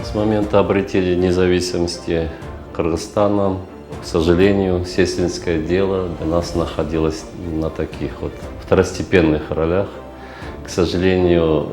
С момента обретения независимости Кыргызстана, к сожалению, сестринское дело для нас находилось на таких вот второстепенных ролях. К сожалению,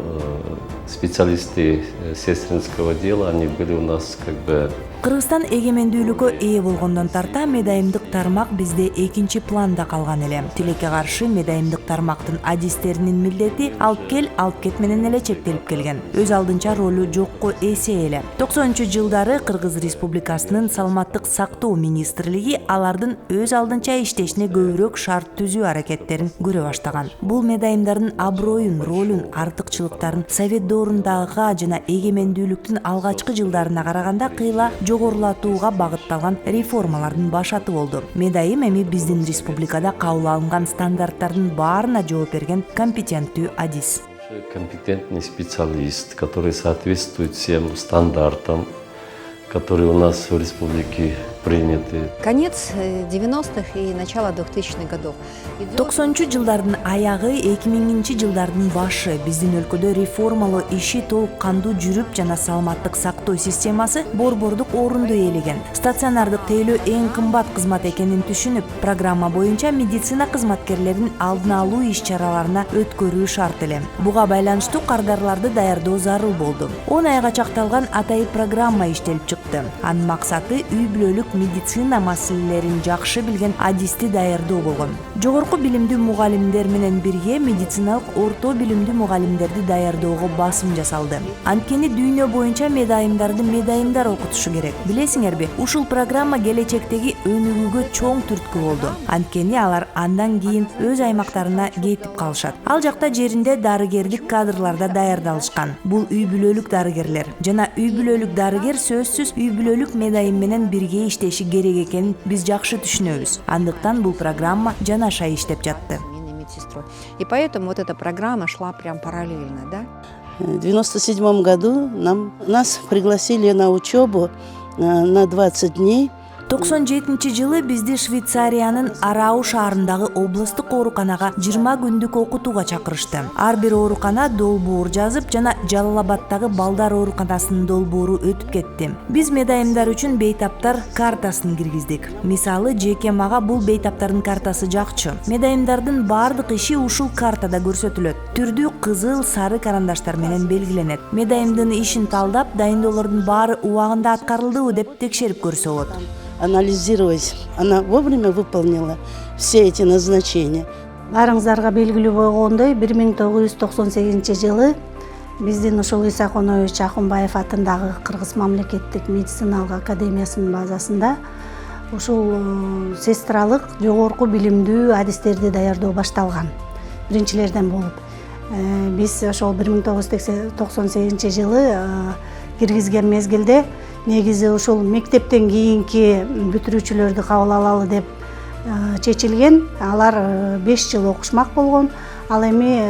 специалисты сестринского дела, они были у нас как бы... Кыргызстан эгемендүүлүккө ээ болгондон тарта медайымдык тармак бизде экинчи планда калган эле. Тилекке каршы медайымдык тармактын адистеринин милдети алып кел, алып кет менен эле чектелип келген. Өз алдынча ролу жокко эсе эле. 90-жылдары Кыргыз Республикасынын саламаттык сактоо министрлиги алардын өз алдынча иштешине көбүрөөк шарт түзүү аракеттерин көрө баштаган. Бул медайымдардын аброюн, ролун, артыкчылыктарын совет доорундагыга жана эгемендүүлүктүн алгачкы жылдарына караганда кыйла жогорулатууга багытталган реформалардын башаты болду. Медайым эми биздин республикада кабыл алынган стандарттардын баарына жооп берген компетенттүү адис. Компетентный специалист, который соответствует всем стандартам, которые у нас в республике приняты. Конец 90-х и начало 2000-х годов. 90-жылдардын аягы, 2000-жылдардын башы биздин өлкөдө реформалоо иши толук кандуу жүрүп жана саламаттык сактоо системасы борбордук орунду ээлеген. Стационардык тейлөө эң кымбат кызмат экенин түшүнүп, программа боюнча медицина кызматкерлерин алдын алуу иш-чараларына өткөрүү шарт эле. Буга байланыштуу кардарларды даярдоо зарыл болду. 10 айга чакталган атайын программа иштелип чыкты. Анын максаты үй бүлөлүк медицина маселелерин жакшы билген адисти даярдоо болгон. Жогорку билимдүү мугалимдер менен бирге медициналык орто билимдүү мугалимдерди даярдоого басым жасалды. Анткени дүйнө боюнча медайымдарды медайымдар окутушу керек. Билесиңерби, ушул программа келечектеги өнүгүүгө чоң түрткү болду. Анткени алар андан кийин өз аймактарына кетип калышат. Ал жакта жеринде дарыгерлик кадрларда даярдалышкан. Бул үй бүлөлүк дарыгерлер жана үй бүлөлүк дарыгер сөзсүз үй бүлөлүк медайым менен бирге иштеши керек экенин биз жакшы түшүнөбүз. Андыктан бул программа жанаша иштеп жатты. И поэтому вот эта программа шла прям параллельно, да? В 1997 году нас пригласили на учебу на 20 дней. 97-жылы бизди Швейцариянын Арау шаарындагы облустук ооруканага 20 күндүк окутууга чакырышты. Ар бир оорукана долбоор жазып жана Жалал-Абадтагы балдар ооруканасынын долбоору өтүп кетти. Биз медайымдар үчүн бейтаптар картасын киргиздик. Мисалы, жеке мага бул бейтаптардын картасы жакчу. Медайымдардын баардык иши ушул картада көрсөтүлөт. Түрдүү кызыл, сары карандаштар менен белгиленет. Медайымдын ишин талдап, дайындоолордун баары убагында аткарылдыбы деп текшерип көрсө болот. Анализировать. Она вовремя выполнила все эти назначения. Барыңыздарга белгилүү болгондой, 1998-жылы биздин ушул Иса Конович Акунбаев атындагы Кыргыз мамлекеттик медициналык академиясынын базасында ушул сестралык жогорку билимдүү адистерди даярдоо башталган. Биринчилерден болуп. Биз ошол 1998-жылы киргизген мезгилде негизи ушул мектептен кийинки бүтүрүүчүлөрдү кабыл алалы деп чечилген. Алар 5 жыл окушмак болгон. Ал эми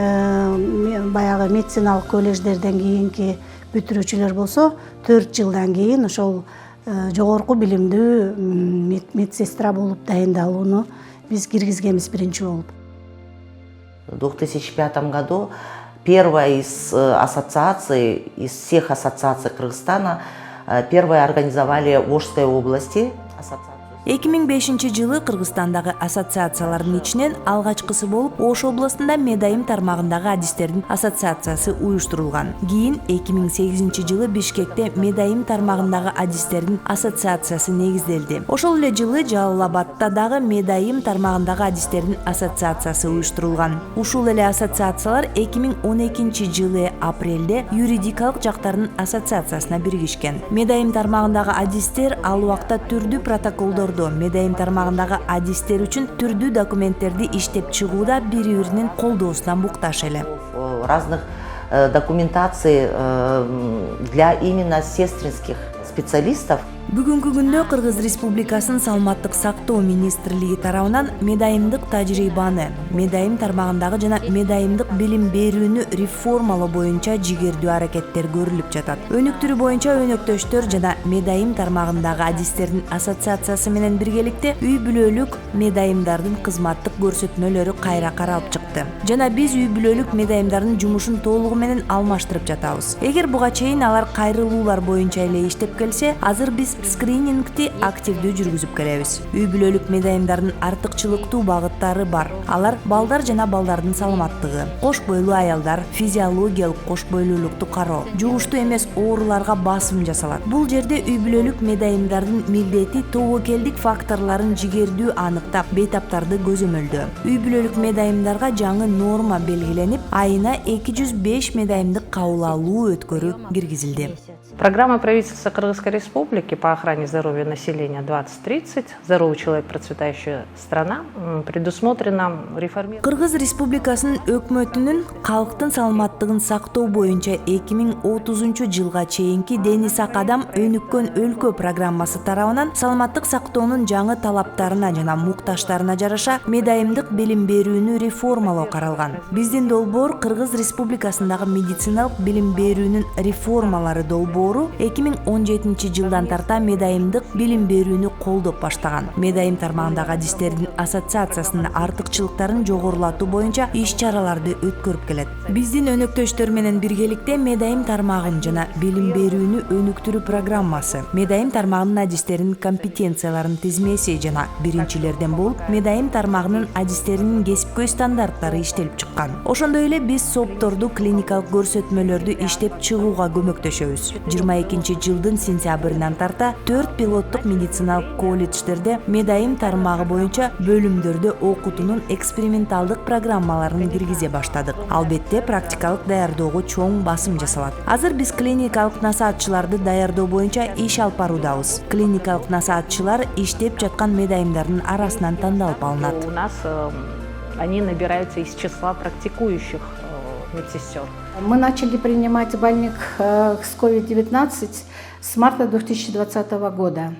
баягы медициналык колледждерден кийинки бүтүрүүчүлөр болсо 4 жылдан кийин ошол жогорку билимдүү медсестра болуп дайындалууну биз киргизгенбиз биринчи болуп. В 2005 году первая из ассоциаций, из всех ассоциаций Кыргызстана, первая организовали в Волжской области ассоциацию. 2005-жылы Кыргызстандагы ассоциациялардын ичинен алгачкысы болуп Ош областында медайым тармагындагы адистердин ассоциациясы уюштурулган. Кийин 2008-жылы Бишкекте медайым тармагындагы адистердин ассоциациясы негизделди. Ошол эле жылы Жалал-Абадта дагы медайым тармагындагы адистердин ассоциациясы уюштурулган. Ушул эле ассоциациялар 2012-жылы апрелде юридикалык жактардын ассоциациясына биригишкен. Медайым тармагындагы адистер ал убакта түрдүү протоколдор медайым тармагындагы адистер үчүн түрдүү документтерди иштеп чыгууда бири-биринин колдоосуна муктаж эле. Разных документаций для именно сестринских специалистов. Бүгүнкү күндө Кыргыз Республикасынын саламаттык сактоо министрлиги тарабынан медайымдык тажрыйбаны, медайым тармагындагы жана медайымдык билим берүүнү реформалоо боюнча жигердүү аракеттер көрүлүп жатат. Өнүктүрүү боюнча өнөктөштөр жана медайым тармагындагы адистердин ассоциациясы менен биргеликте үй бүлөлүк медайымдардын кызматтык көрсөтмөлөрү кайра каралып чыкты. чыкты. Жана биз үй бүлөлүк медайымдардын жумушун толугу менен алмаштырып жатабыз. Эгер буга чейин алар кайрылуулар боюнча эле иштеп келсе, азыр биз скринингти активдүү жүргүзүп келебиз. Үй бүлөлүк медайымдардын артыкчылыктуу багыттары бар. Алар балдар жана балдардын саламаттыгы, кош бойлуу аялдар, физиологиялык кош бойлуулукту кароо, жугуштуу эмес ооруларга басым жасалат. Бул жерде үй бүлөлүк медайымдардын милдети тобокелдик факторлорун жигердүү аныктап, бейтаптарды көзөмөлдөө. Үй бүлөлүк медайымдарга жаңы норма белгиленип, айына 205 медайымдык кабыл алуу өткөрүү киргизилди. Программа правительства Кыргызской Республики по охране здоровья населения 2030 «Здоровый человек. Процветающая страна» предусмотрено реформирование. Кыргыз Республикасынын өкмөтүнүн калктын саламаттыгын сактоо боюнча 2030 жылга чейинки дени сак адам өнүккөн өлкө программасы тарабынан саламаттык сактоонун жаңы талаптарына жана муктаждарына жараша медайымдык билим берүүнү реформалоо каралган. Биздин долбоор Кыргыз Республикасындагы медициналык билим берүүнүн реформалары долбоору 2017 жылдан тарта медайымдык билим берүүнү колдоп баштаган. Медайым тармагындагы адистердин ассоциациясынын артыкчылыктарын жогорулатуу боюнча иш-чараларды өткөрүп келет. Биздин өнөктөштөр менен биргеликте медайым тармагын жана билим берүүнү өнүктүрүү программасы, медайым тармагынын адистеринин компетенцияларынын тизмеси жана биринчилерден болуп медайым тармагынын адистеринин кесипкөй стандарттары иштелип чыккан. Ошондой эле биз сопторду клиникалык көрсөтмөлөрдү иштеп чыгууга көмөктөшөбүз. 22 жылдын сентябрынан тарта 4 пилоттук медициналык колледждерде медайым тармагы боюнча бөлүмдөрдө окутуунун эксперименталдык программаларын киргизе баштадык. Албетте практикалык даярдоого чоң басым жасалат. Азыр биз клиникалык насаатчыларды даярдоо боюнча иш алып баруудабыз. Клиникалык насаатчылар иштеп жаткан медайымдардын арасынан тандалып алынат. У нас они набираются из числа практикующих медсестер. Мы начали принимать больных с COVID-19 с марта 2020 года.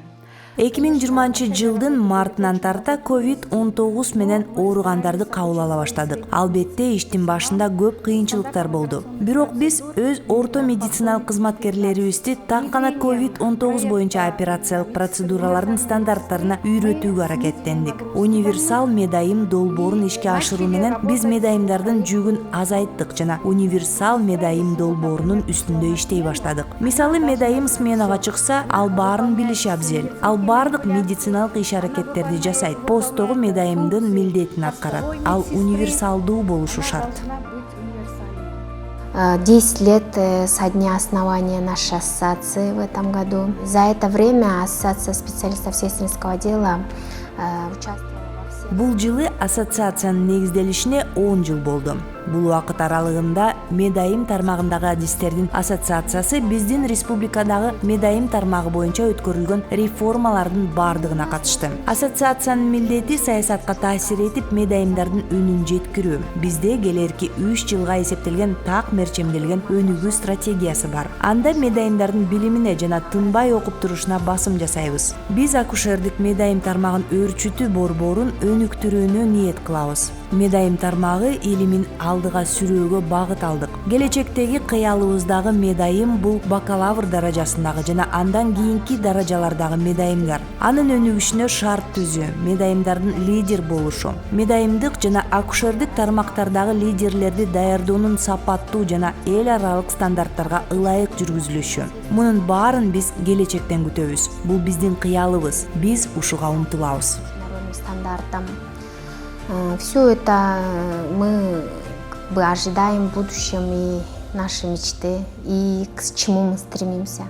2020 жылдын мартынан тарта COVID-19 менен ооругандарды кабыл ала баштадык. Албетте иштин башында көп кыйынчылыктар болду. Бирок биз өз орто медициналык кызматкерлерибизди так гана COVID-19 боюнча операциялык процедуралардын стандарттарына үйрөтүүгө аракеттендик. Универсал медайым долбоорун ишке ашыруу менен биз медайымдардын жүгүн азайттык жана универсал медайым долбоорунун үстүндө иштей баштадык. Мисалы медайым сменага чыкса, ал баарын билиши абзел. Ал бардык медициналык иш-аракеттерди жасайт. Посттогу медайымдын милдетин аткарат. Ал универсалдуу болушу шарт. 10 лет со дня основания нашей ассоциации в этом году. За это время Ассоциация специалистов сестринского отдела участвовала во всех... Бул жылы ассоциациянын негизделишине 10 жыл болду. Бул убакыт аралыгында медайым тармагындагы адистердин ассоциациясы биздин республикадагы медайым тармагы боюнча өткөрүлгөн реформалардын бардыгына катышты. Ассоциациянын милдети саясатка таасир этип медайымдардын үнүн жеткирүү. Бизде келерки 3 жылга эсептелген так мерчемделген өнүгүү стратегиясы бар. Анда медайымдардын билимине жана тынбай окуп турушуна басым жасайбыз. Биз акушердик медайым тармагын өөрчүтүү борборун өнүктүрүүнү ниет кылабыз. Медайым тармагы илимин алдыга сүрөөгө багыт алдык. Келечектеги кыялыбыздагы медайым бул бакалавр даражасындагы жана андан кийинки даражалардагы медайымдар. Анын өнүгүшүнө шарт түзүү, медайымдардын лидер болушу, медайымдык жана акушердик тармактардагы лидерлерди даярдоонун сапаттуу жана эл аралык стандарттарга ылайык жүргүзүлүшү. Мунун баарын биз келечектен күтөбүз. Бул биздин кыялыбыз. Биз ушуга умтулабыз. Стандартам. Все это мы ожидаем в будущем и наши мечты, и к чему мы стремимся.